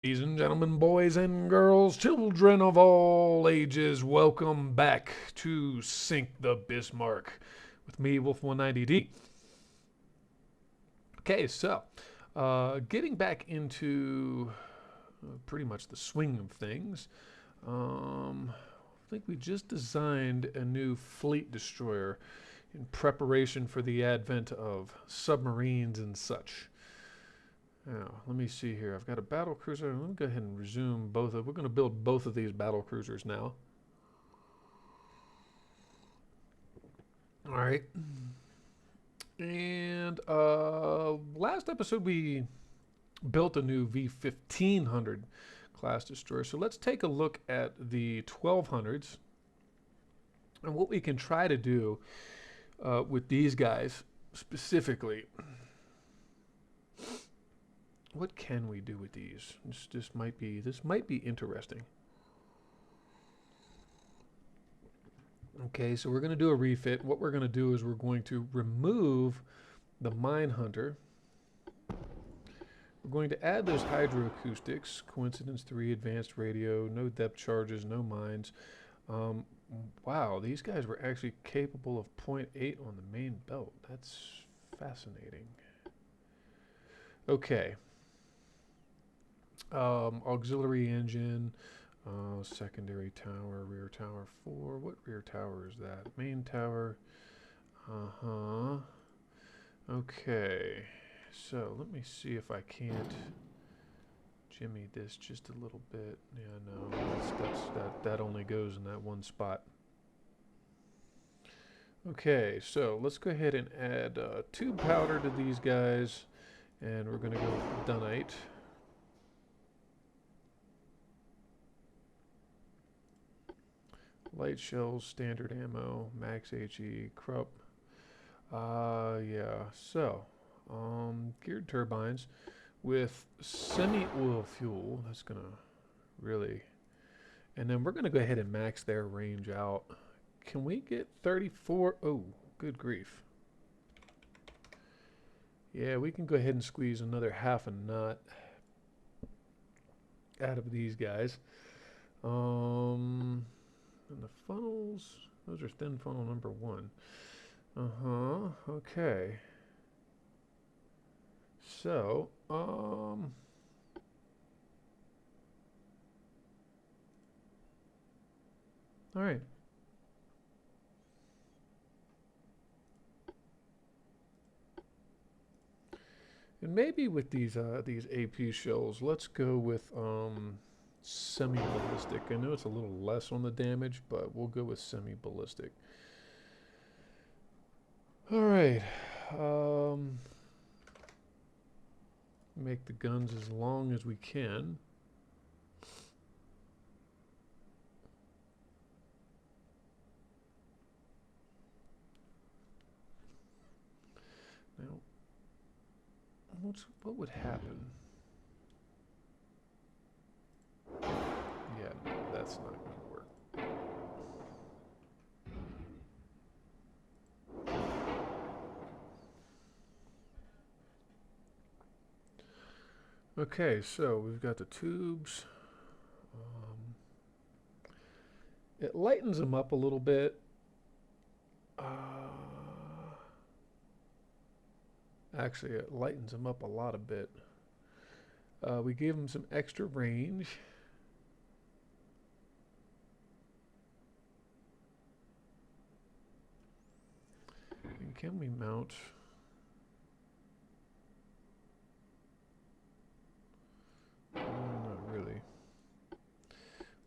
Ladies and gentlemen, boys and girls, children of all ages, welcome back to Sink the Bismarck with me, Wolf190D. Okay, so getting back into pretty much the swing of things, I think we just designed a new fleet destroyer in preparation for the advent of submarines and such. Now, let me see here. I've got a battle cruiser. Let me go ahead and resume both of. We're going to build both of these battle cruisers now. All right. And last episode we built a new V1500 class destroyer. So let's take a look at the 1200s and what we can try to do with these guys specifically. What can we do with these? This might be interesting. Okay, so we're going to do a refit. What we're going to do is we're going to remove the mine hunter. We're going to add those hydroacoustics, coincidence 3, advanced radio, no depth charges, no mines. Wow, these guys were actually capable of .8 on the main belt. That's fascinating. Okay. Auxiliary engine, secondary tower, rear tower 4. What rear tower is that? Main tower. Uh-huh. Okay. So let me see if I can't jimmy this just a little bit. Yeah, no, that only goes in that one spot. Okay, so let's go ahead and add tube powder to these guys, and we're going to go with dunite. Light shells, standard ammo, max HE, Krupp. Yeah, so, geared turbines with semi-oil fuel. That's gonna really, and then we're gonna go ahead and max their range out. Can we get 34? Oh, good grief. Yeah, we can go ahead and squeeze another half a knot out of these guys. And the funnels, those are thin funnel number 1. Okay. So, all right. And maybe with these AP shells, let's go with semi-ballistic. I know it's a little less on the damage, but we'll go with semi-ballistic. All right. Make the guns as long as we can. Now, what would happen? Yeah, no, that's not going to work. Okay, so we've got the tubes. It lightens them up a little bit. Actually, it lightens them up a lot a bit. We gave them some extra range. And can we mount? Not really.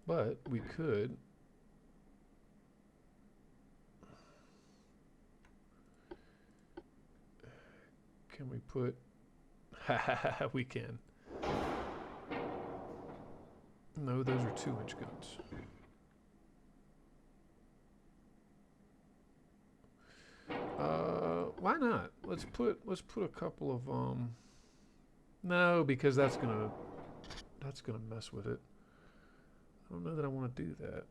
But we could. Can we put? We can. No, those are 2-inch guns. Why not? Let's put a couple of No, because that's gonna mess with it. I don't know that I want to do that.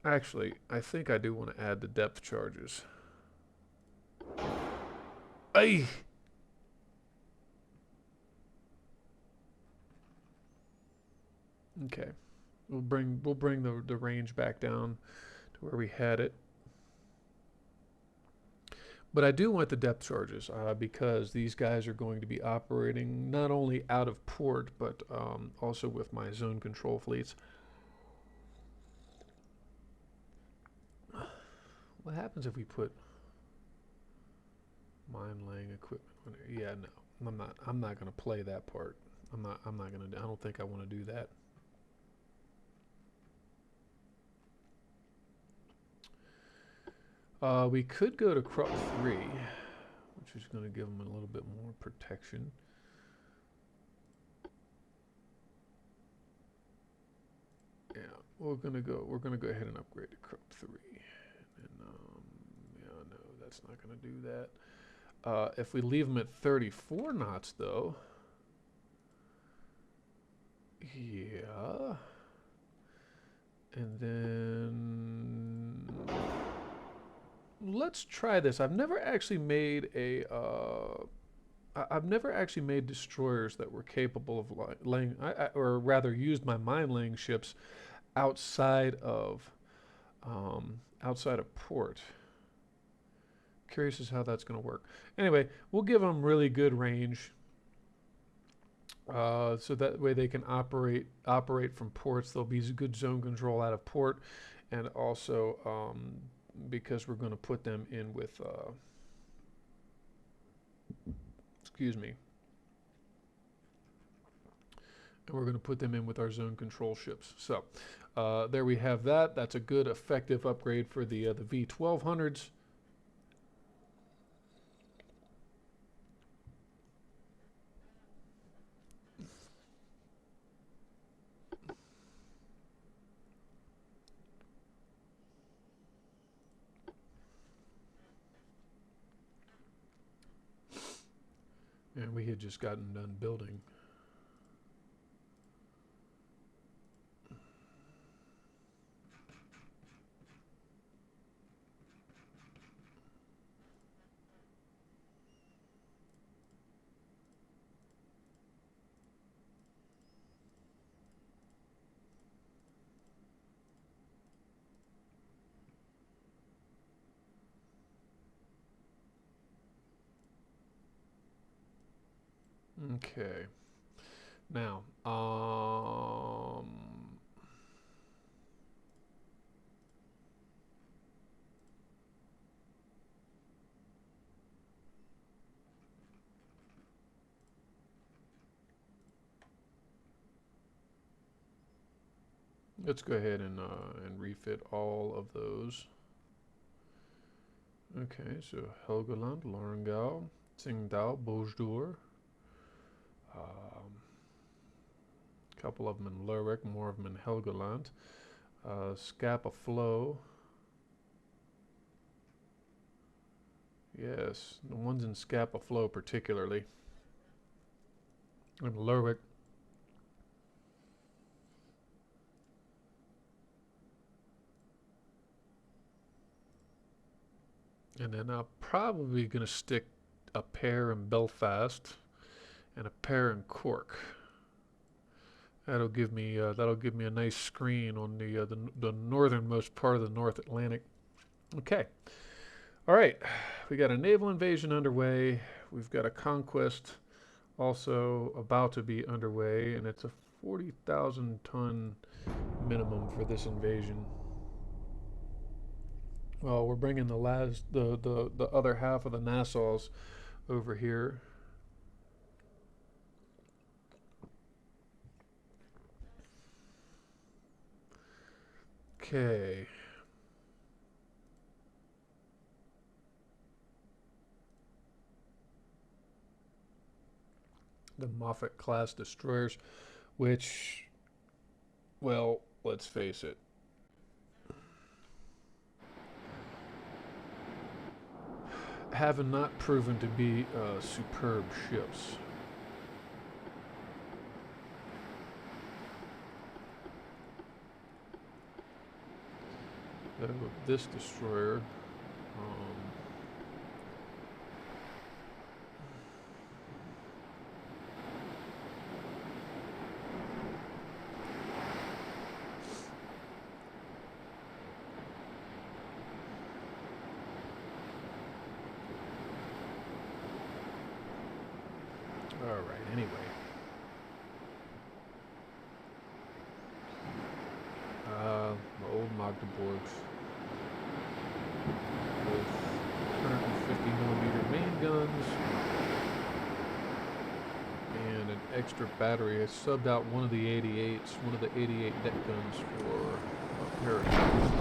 Actually, I think I do want to add the depth charges. Ay! Okay. We'll bring the range back down to where we had it. But I do want the depth charges because these guys are going to be operating not only out of port, but also with my zone control fleets. What happens if we put mine laying equipment on there? Yeah, no, I'm not. I'm not going to play that part. I'm not going to. I don't think I want to do that. We could go to Krupp 3, which is going to give them a little bit more protection. Yeah, we're gonna go ahead and upgrade to Krupp 3. And yeah, no, that's not gonna do that. If we leave them at 34 knots, though, yeah, and then let's try this. I've never actually made a I've never actually made destroyers that were capable of laying, or rather, used my mine-laying ships outside of port. Curious as how that's going to work. Anyway, we'll give them really good range, so that way they can operate from ports. There'll be good zone control out of port, and also because we're going to put them in with. Excuse me. And we're going to put them in with our zone control ships. So there we have that. That's a good, effective upgrade for the V1200s. And we had just gotten done building. Okay. Now, let's go ahead and refit all of those. Okay, so Helgoland, Lorengau, Tsingtao, Bojdur. A couple of them in Lerwick, more of them in Helgoland. Scapa Flow. Yes, the ones in Scapa Flow particularly. And Lerwick. And then I'm probably going to stick a pair in Belfast and a pair in Cork. That'll give me a nice screen on the northernmost part of the North Atlantic. Okay. All right. We got a naval invasion underway. We've got a conquest also about to be underway, and it's a 40,000 ton minimum for this invasion. Well, we're bringing the other half of the Nassaus over here. Okay. The Moffat class destroyers, which, well, let's face it, have not proven to be superb ships. of this destroyer. All right, anyway. The old Magdeburgs with 150 millimeter main guns and an extra battery. I subbed out one of the 88s, one of the 88 net guns for parachutes.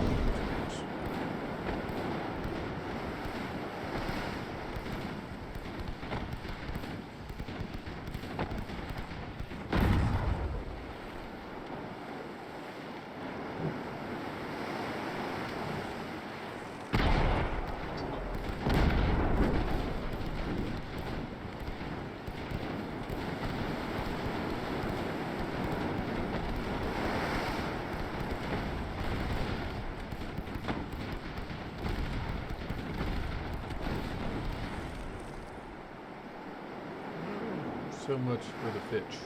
So much for the Fitch.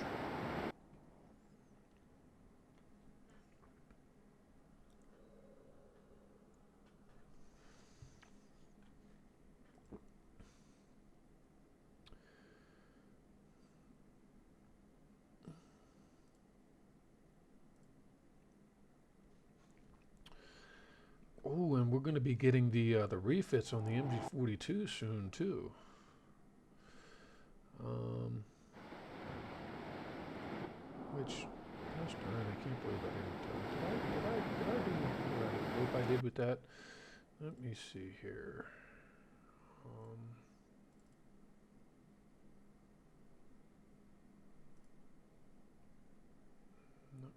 Oh, and we're going to be getting the refits on the MG42 soon too. Which, gosh darn, I can't believe I didn't. Did I do what I hope I did with that? Let me see here. No,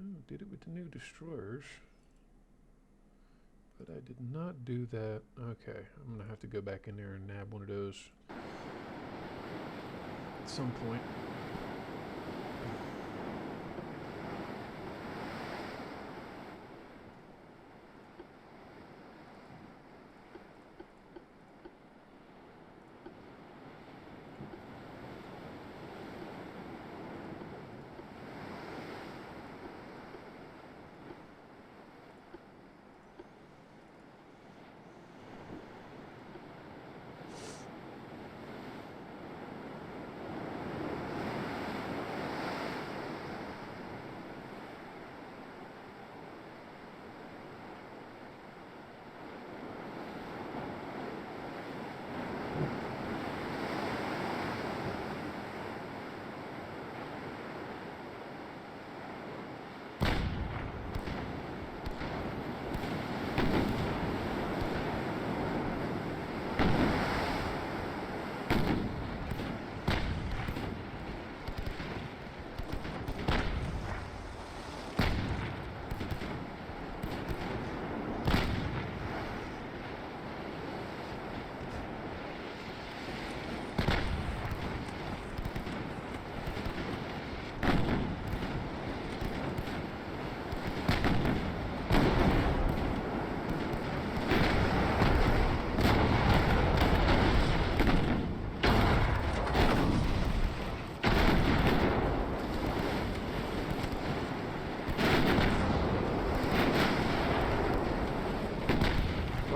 oh, did it with the new destroyers. But I did not do that. Okay, I'm going to have to go back in there and nab one of those at some point.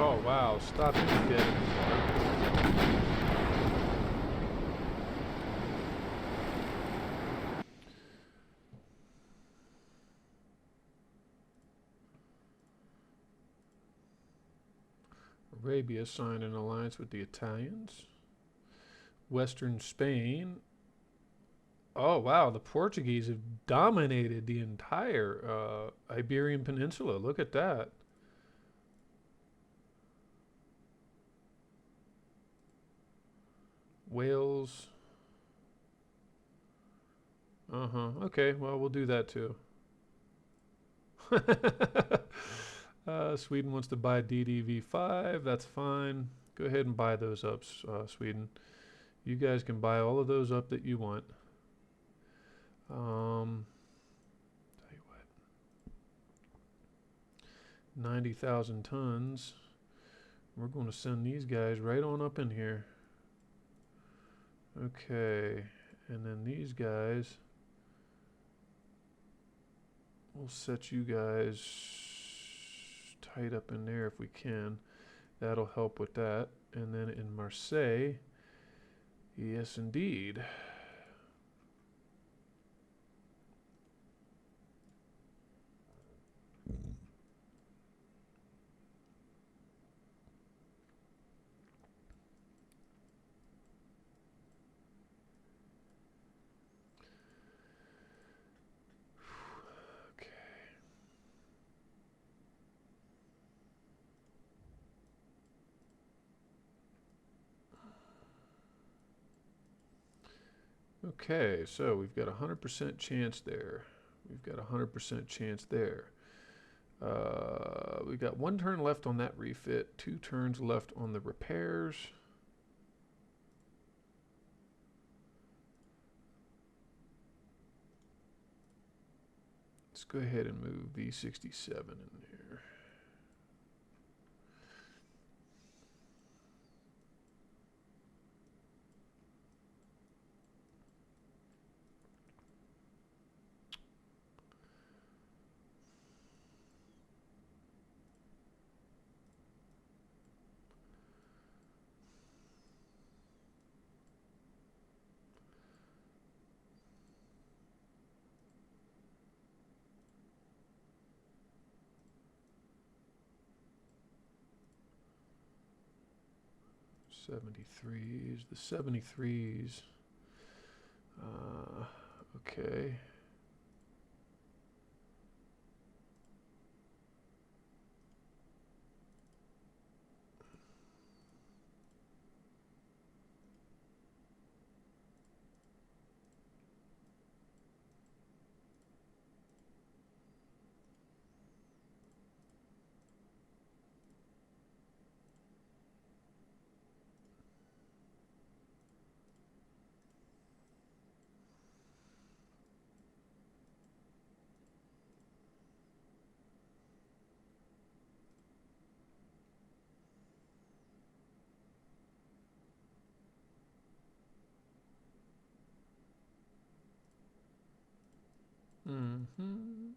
Oh wow, stop it dead. Arabia signed an alliance with the Italians. Western Spain. Oh wow, the Portuguese have dominated the entire Iberian Peninsula. Look at that. Wales. Okay, well, we'll do that too. Sweden wants to buy DDV5. That's fine. Go ahead and buy those up, Sweden. You guys can buy all of those up that you want. 90,000 tons. We're going to send these guys right on up in here. Okay, and then these guys, we'll set you guys tight up in there if we can. That'll help with that. And then in Marseille, yes indeed. Okay, so we've got a 100% chance there. We've got a 100% chance there. We've got 1 turn left on that refit, 2 turns left on the repairs. Let's go ahead and move V67 in there. '73s, the '73s. Okay. Mm-hmm.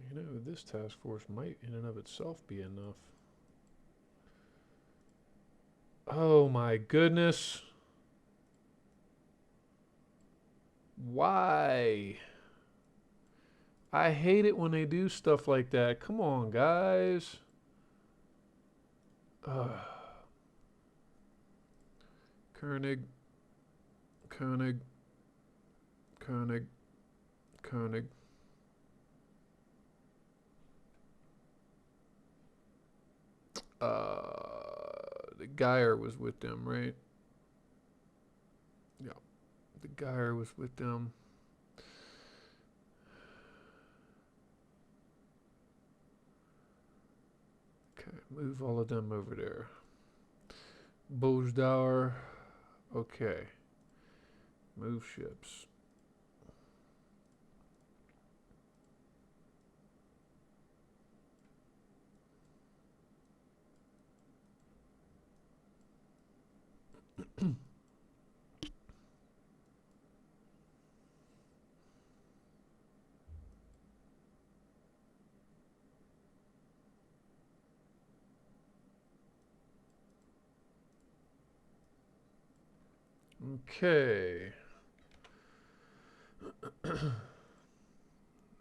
You know, this task force might in and of itself be enough. Oh my goodness. Why? I hate it when they do stuff like that. Come on, guys. Ugh. Koenig, Koenig, Koenig, Koenig. The Geyer was with them, right? Yeah, the Geyer was with them. Okay, move all of them over there. Bosdauer. Okay. Move ships. Okay.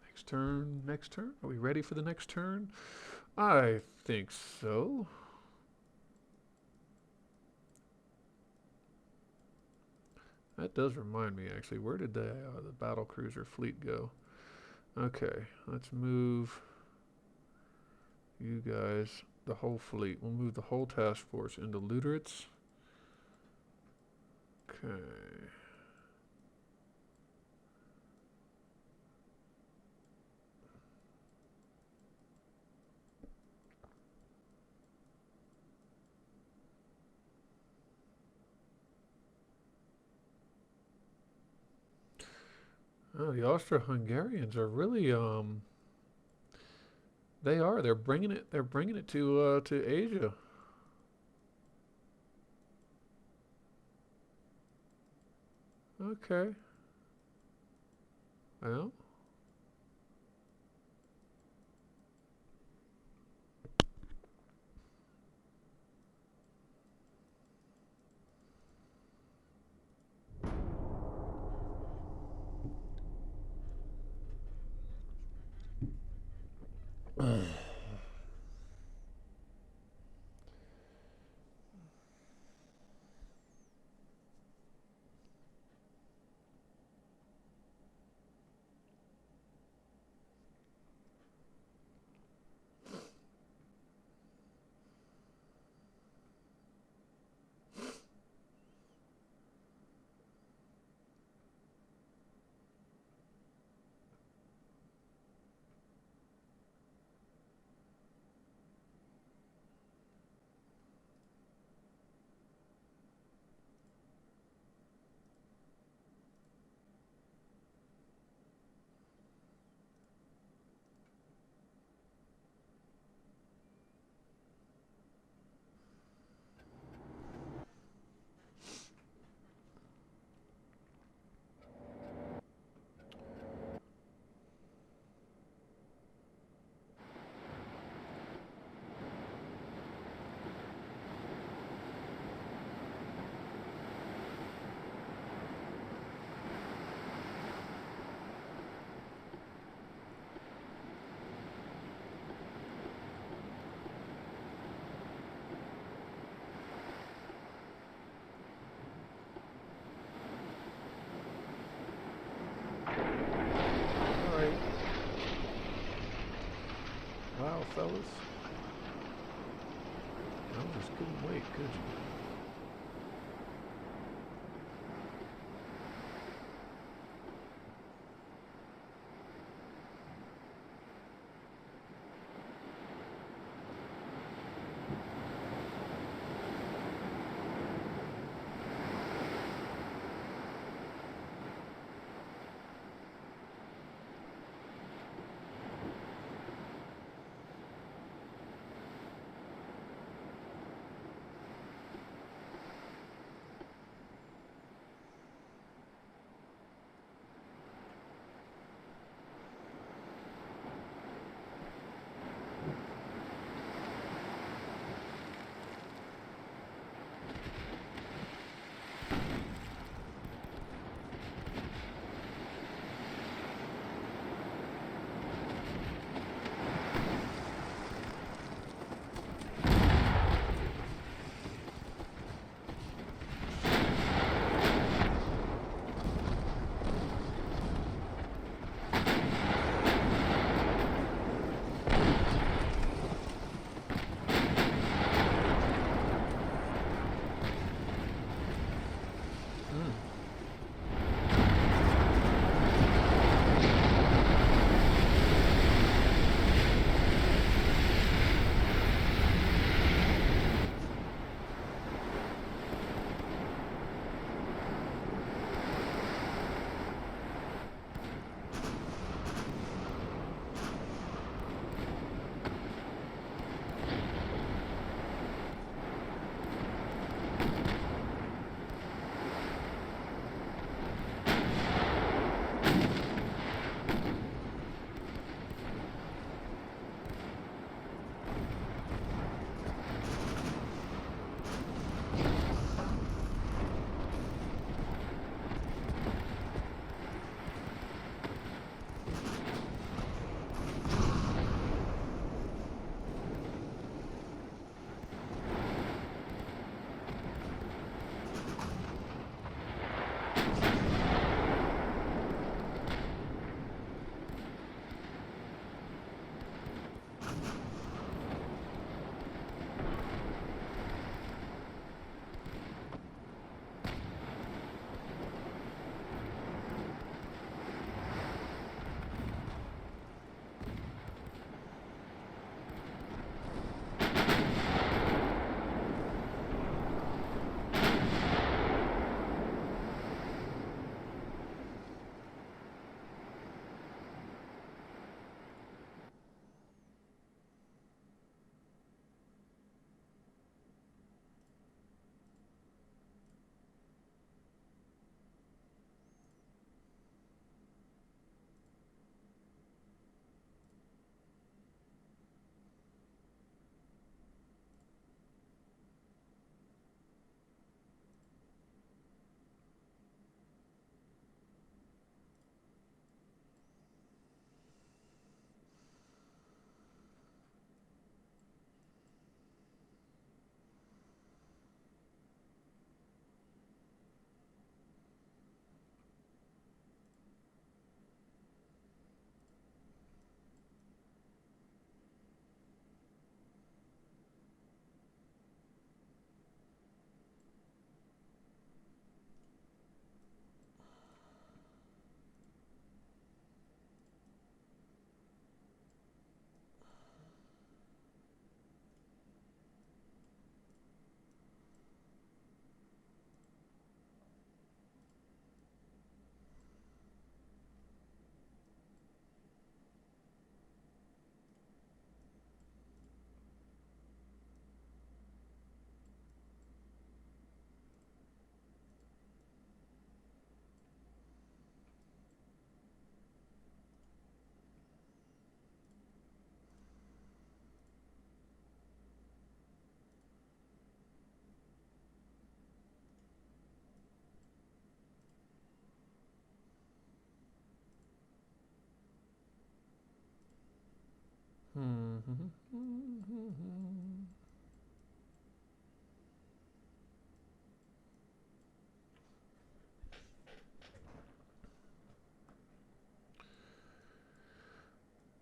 Next turn, next turn. Are we ready for the next turn? I think so. That does remind me, actually. Where did the battle cruiser fleet go? Okay, let's move you guys, the whole fleet. We'll move the whole task force into Luderitz. Okay. Oh, the Austro-Hungarians are really they are. They're bringing it to Asia. Okay. Well, all right. Wow, fellas. I just couldn't wait, could you?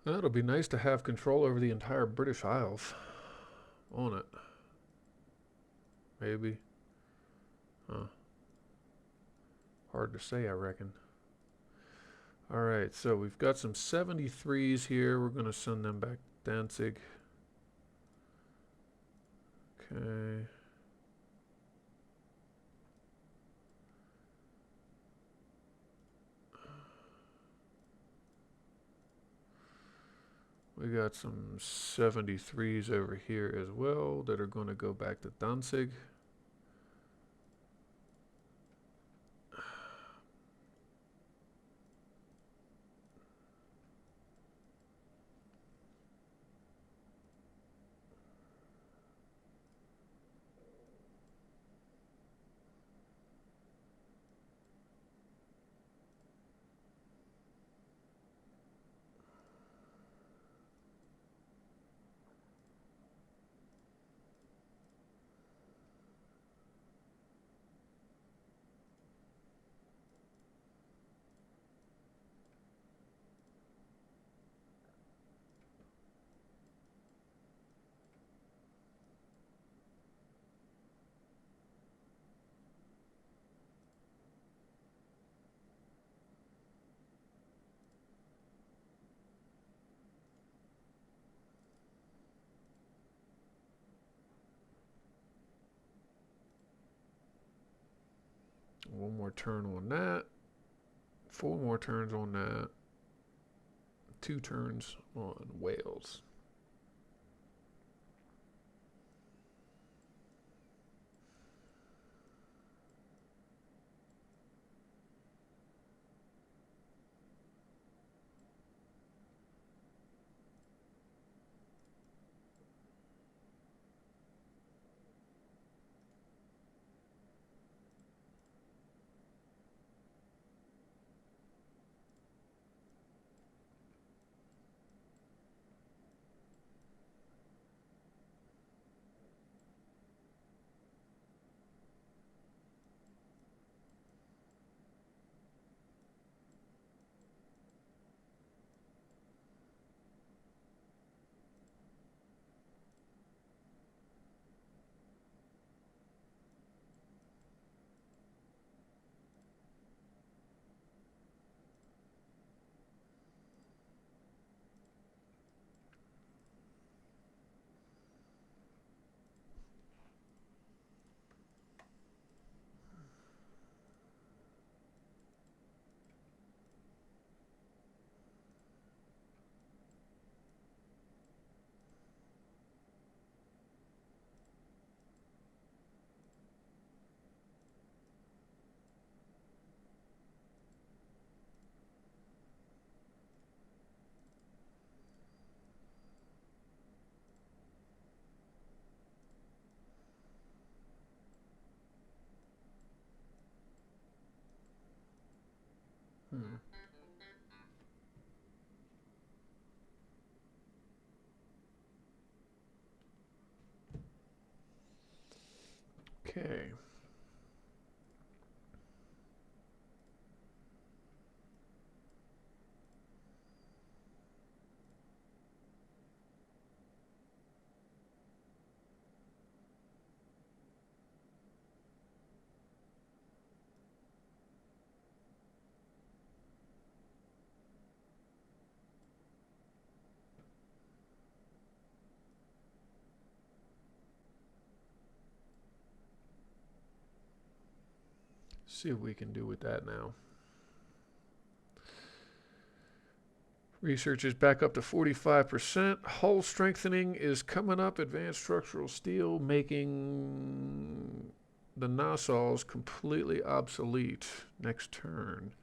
It'll be nice to have control over the entire British Isles. Won't it? Maybe. Huh. Hard to say, I reckon. Alright, so we've got some 73s here. We're going to send them back to Danzig. Okay. We got some 73s over here as well that are going to go back to Danzig. One more turn on that. 4 more turns on that. 2 turns on Wales. Hmm. Okay. See what we can do with that now. Research is back up to 45%. Hull strengthening is coming up. Advanced structural steel making the Nassaus completely obsolete next turn.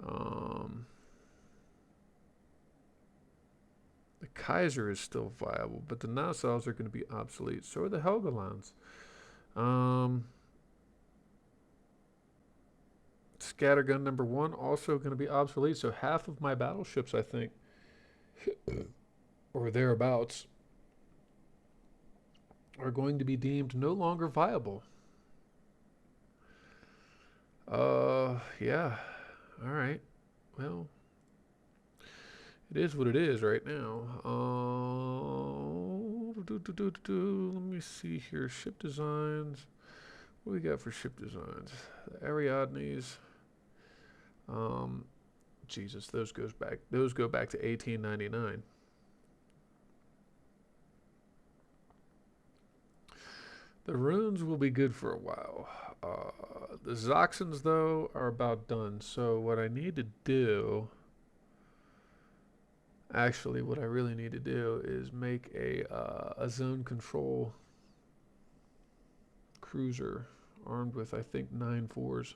The Kaiser is still viable, but the Nassaus are going to be obsolete. So are the Helgolands. Scattergun number 1 also going to be obsolete. So half of my battleships, I think, or thereabouts are going to be deemed no longer viable. Yeah. All right. Well, it is what it is right now. Let me see here. Ship designs. What do we got for ship designs? The Ariadnes. Um, Jesus, those goes back. Those go back to 1899. The runes will be good for a while. The Zoxans, though, are about done. So what I need to do, actually, what I really need to do is make a zone control cruiser armed with, I think, 9-4s.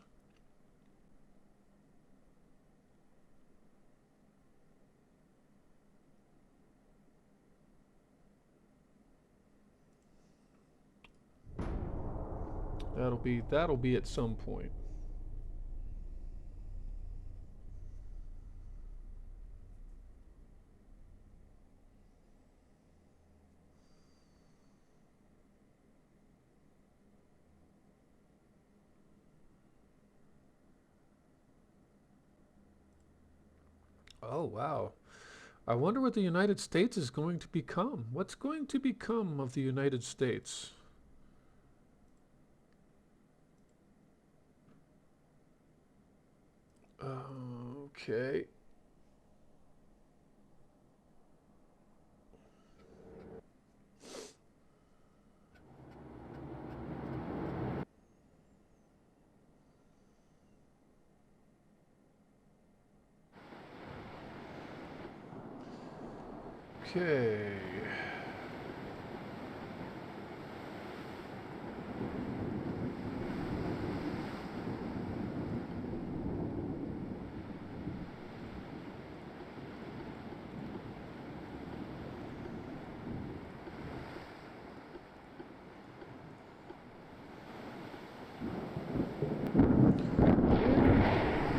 That'll be at some point. Oh wow. I wonder what the United States is going to become. What's going to become of the United States? Okay. Okay.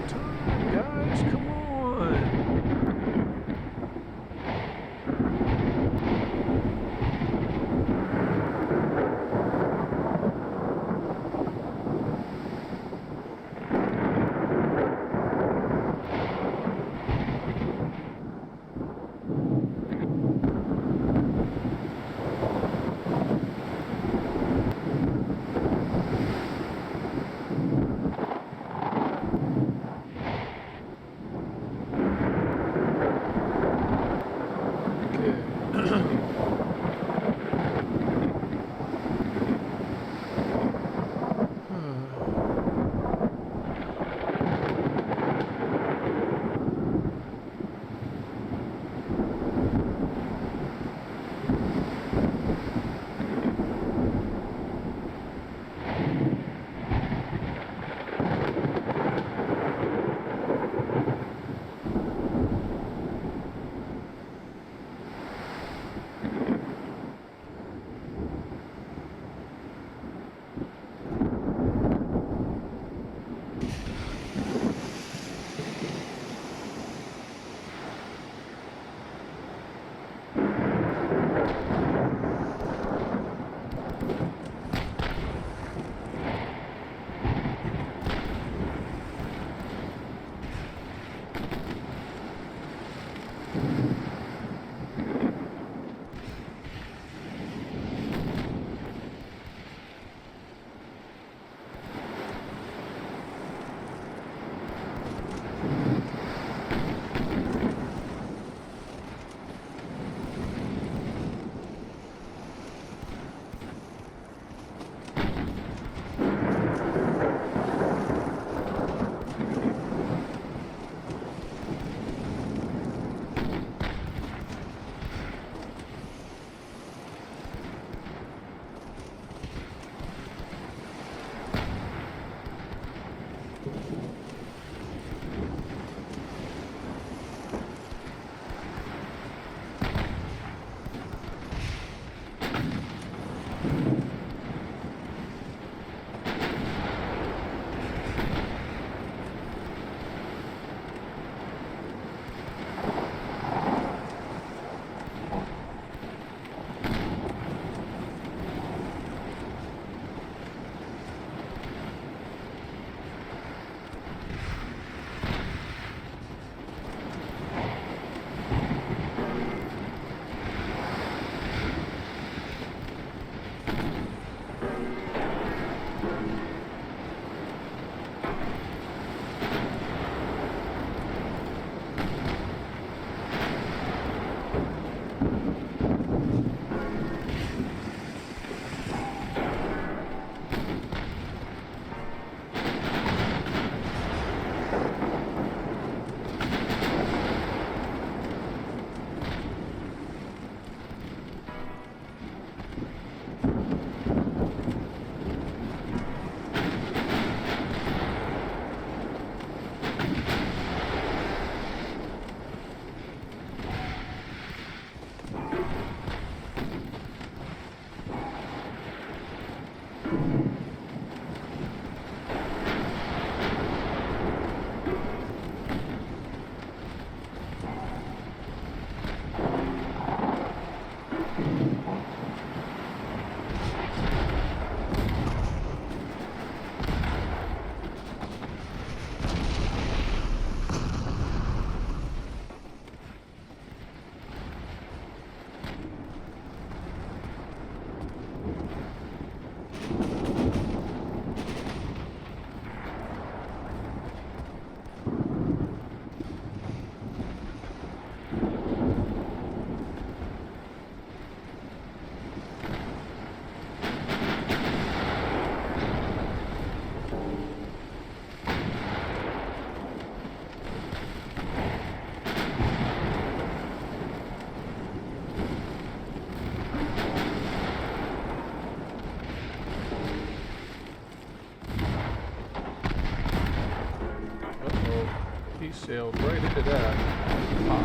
Time, guys, come on. He sailed right into that. Pop.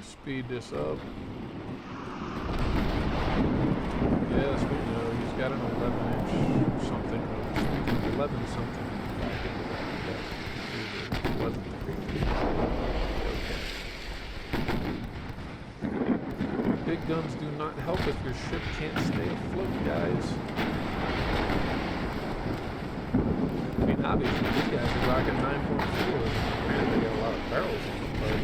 Speed this up. Yes, we know he's got an 11-inch something. 11 something back into that. It wasn't okay. Big guns do not help if your ship can't stay afloat, guys. I mean, obviously these guys are rocking 9.4. Granted, they got a lot of barrels on them, but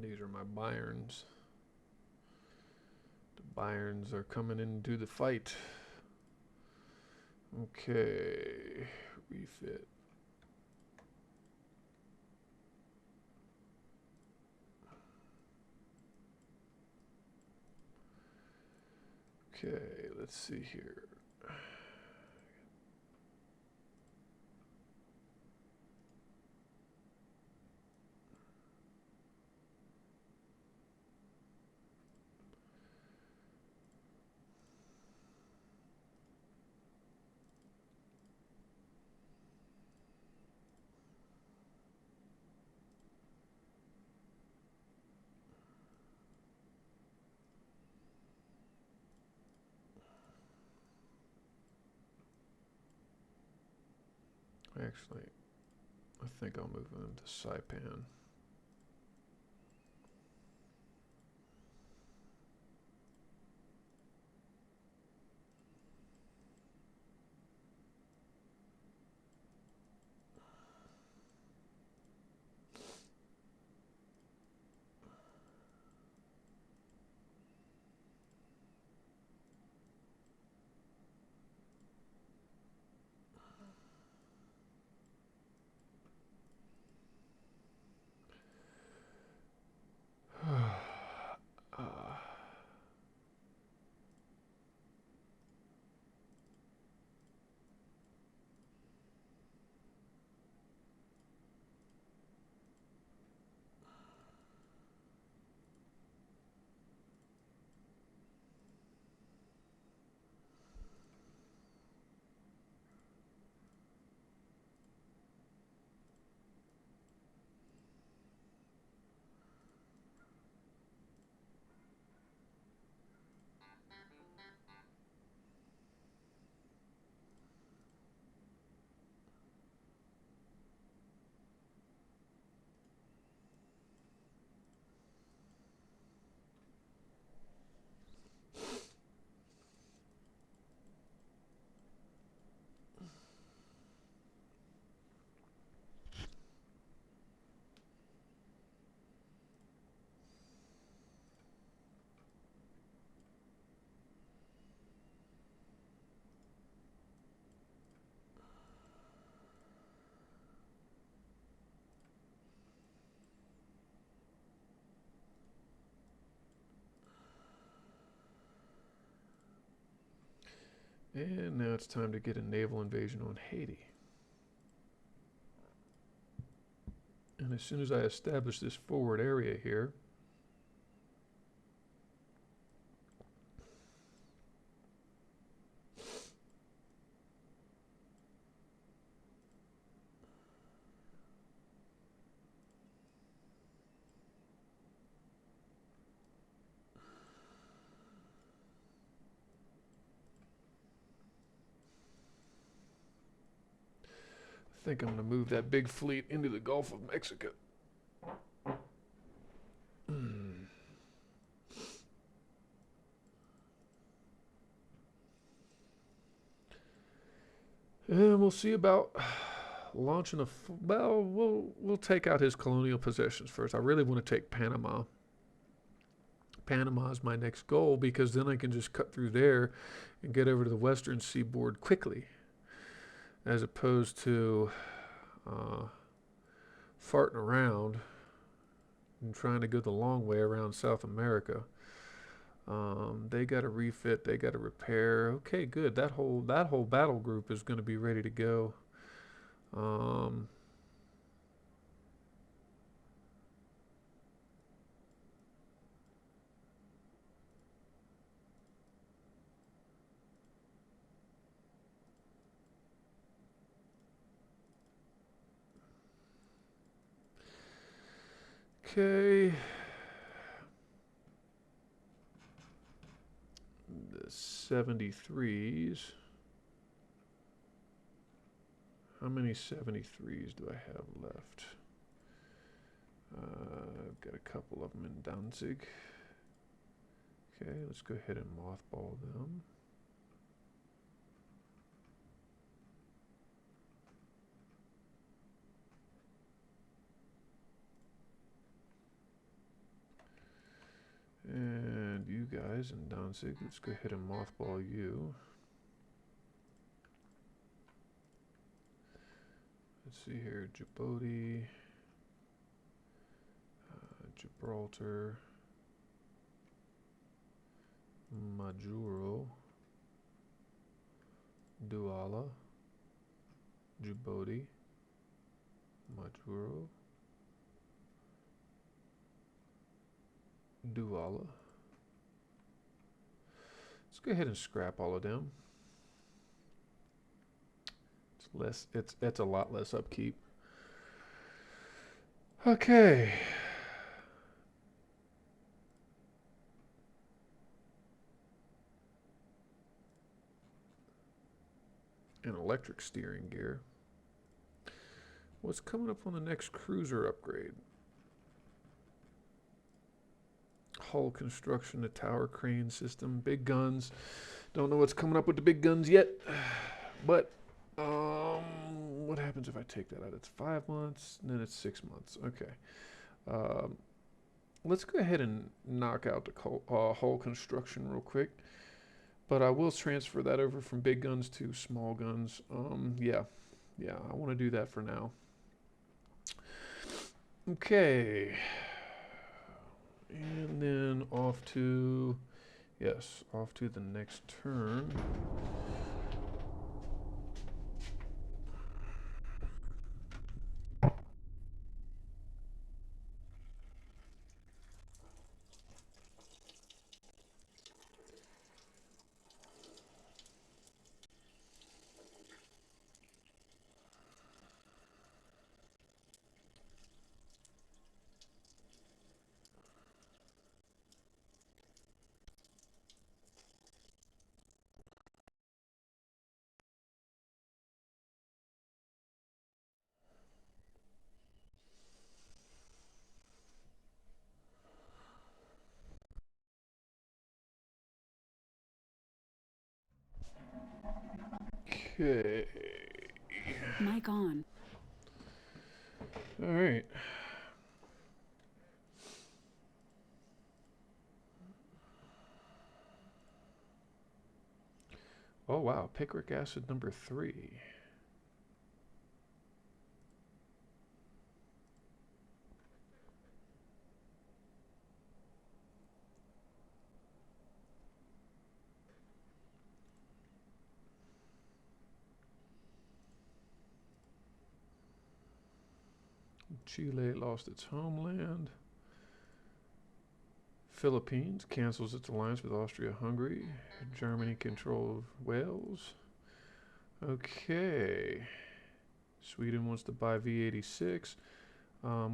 these are my Bayerns. The Bayerns are coming into the fight. Okay, refit. Okay, let's see here. Actually, I think I'll move them to Saipan. And now it's time to get a naval invasion on Haiti. And as soon as I establish this forward area here, I think I'm going to move that big fleet into the Gulf of Mexico. And we'll see about launching a. Well, we'll take out his colonial possessions first. I really want to take Panama. Panama is my next goal because then I can just cut through there and get over to the western seaboard quickly, as opposed to farting around and trying to go the long way around South America. They got to refit. They got to repair. Okay, good. That whole battle group is going to be ready to go. Um, okay. The 73s. How many 73s do I have left? I've got a couple of them in Danzig. Okay, let's go ahead and mothball them. And you guys in Danzig, let's go ahead and mothball you. Let's see here, Djibouti, Gibraltar, Majuro, Douala, Djibouti, Majuro, Douala. Let's go ahead and scrap all of them. It's less. It's a lot less upkeep. Okay. An electric steering gear. What's coming up on the next cruiser upgrade? Hull construction, the tower crane system, big guns. Don't know what's coming up with the big guns yet. But what happens if I take that out? It's 5 months, and then it's 6 months. Okay. Um, let's go ahead and knock out the hull construction real quick. But I will transfer that over from big guns to small guns. Yeah, I want to do that for now. Okay. And then off to, yes, off to the next turn. Okay. Mic on. All right. Oh wow, picric acid number 3. Chile lost its homeland. Philippines cancels its alliance with Austria-Hungary. Germany controls Wales. Okay. Sweden wants to buy V-86,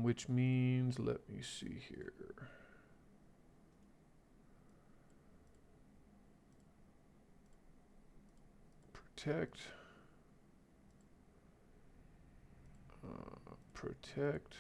which means, let me see here. Protect. Protect.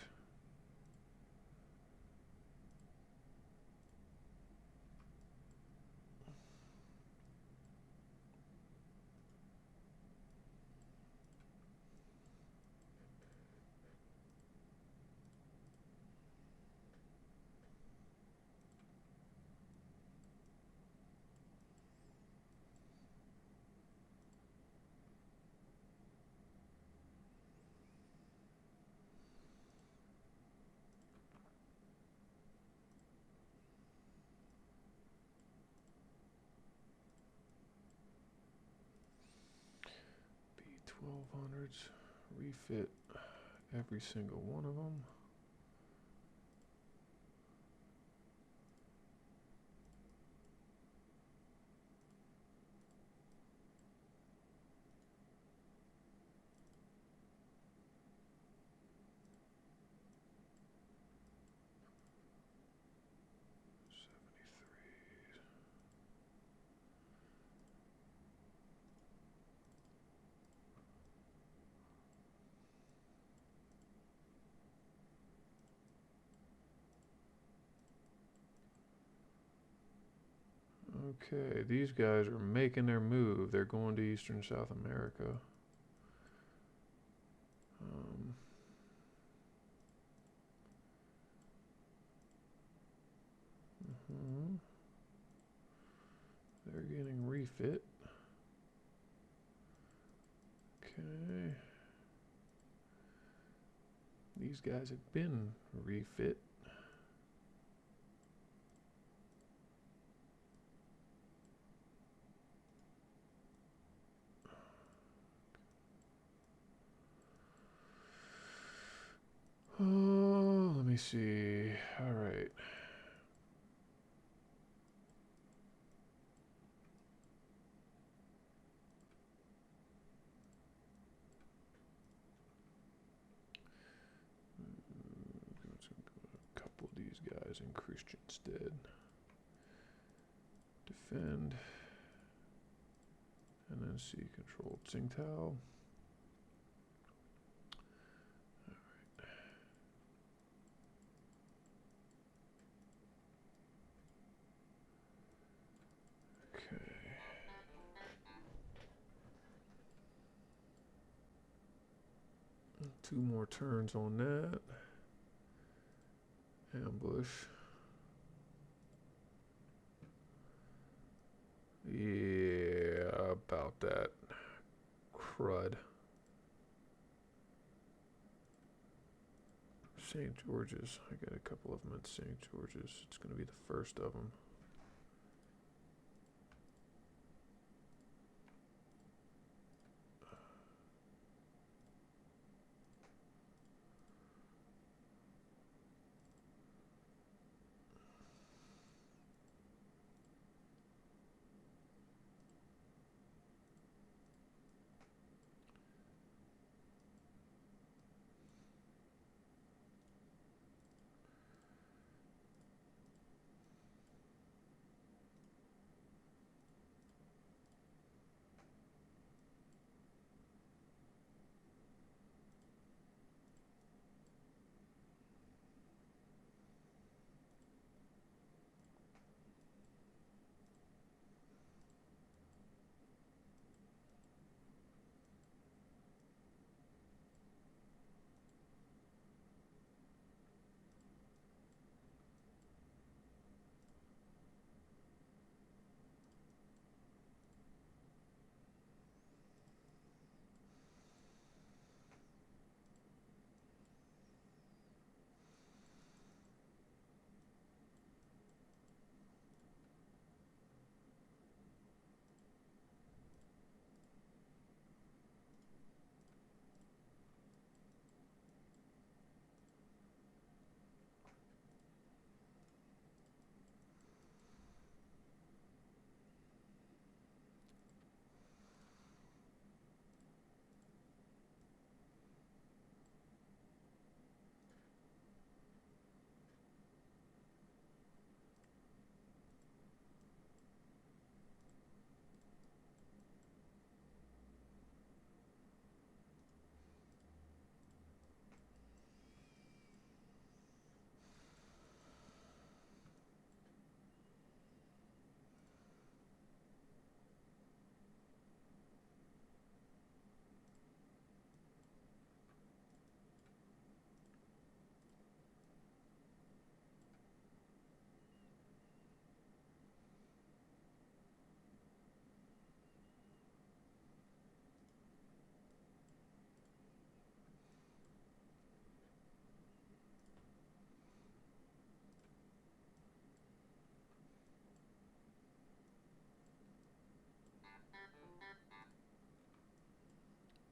B-1200s. Refit every single one of them. Okay, these guys are making their move. They're going to Eastern South America. Um, mhm. They're getting refit. Okay. These guys have been refit. Oh, let me see. All right. Let's a couple of these guys in Christianstead. Defend. And then C control Tsingtao. 2 more turns on that. Ambush. Yeah, about that. Crud. St. George's. I got a couple of them at St. George's. It's going to be the first of them.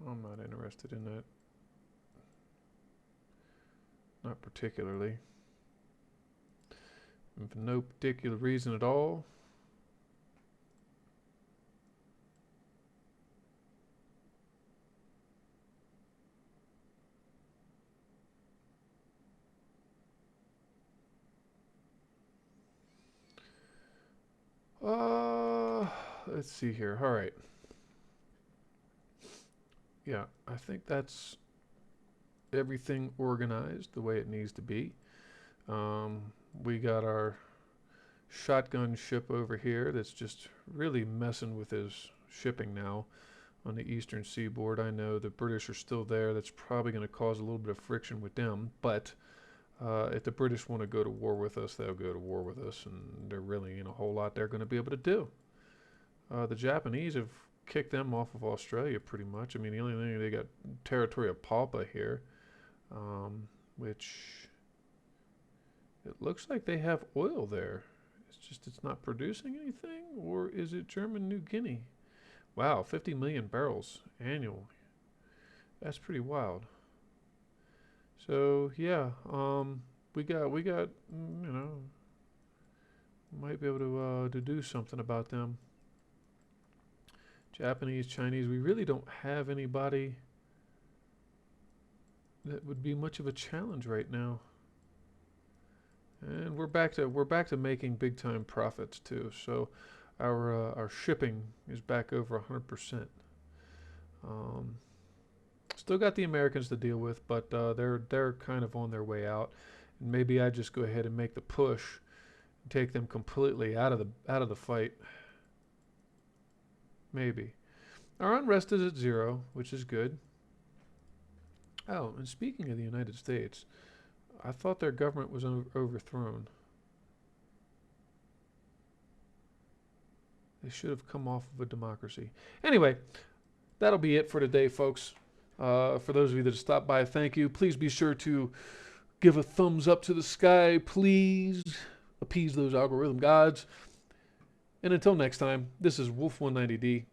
I'm not interested in that. Not particularly. And for no particular reason at all. Let's see here. All right. Yeah, I think that's everything organized the way it needs to be. Um, we got our shotgun ship over here that's just really messing with his shipping now on the eastern seaboard. I know the British are still there. That's probably going to cause a little bit of friction with them, but if the British want to go to war with us, they'll go to war with us, and there really ain't a whole lot they're going to be able to do. The Japanese have kicked them off of Australia pretty much. I mean, the only thing, they got territory of Palpa here, which it looks like they have oil there. It's just it's not producing anything, or is it German New Guinea? Wow, 50 million barrels annually. That's pretty wild. So yeah, we got might be able to do something about them. Japanese, Chinese, we really don't have anybody that would be much of a challenge right now. And we're back to making big time profits too. So our shipping is back over 100%. Um, Still got the Americans to deal with, but they're kind of on their way out. And maybe I just go ahead and make the push, and take them completely out of the fight. Maybe our unrest is at 0, which is good. Oh, and speaking of the United States, I thought their government was overthrown. They should have come off of a democracy. Anyway, that'll be it for today, folks. For those of you that stopped by, thank you. Please be sure to give a thumbs up to the sky. Please appease those algorithm gods. And until next time, this is Wolf190D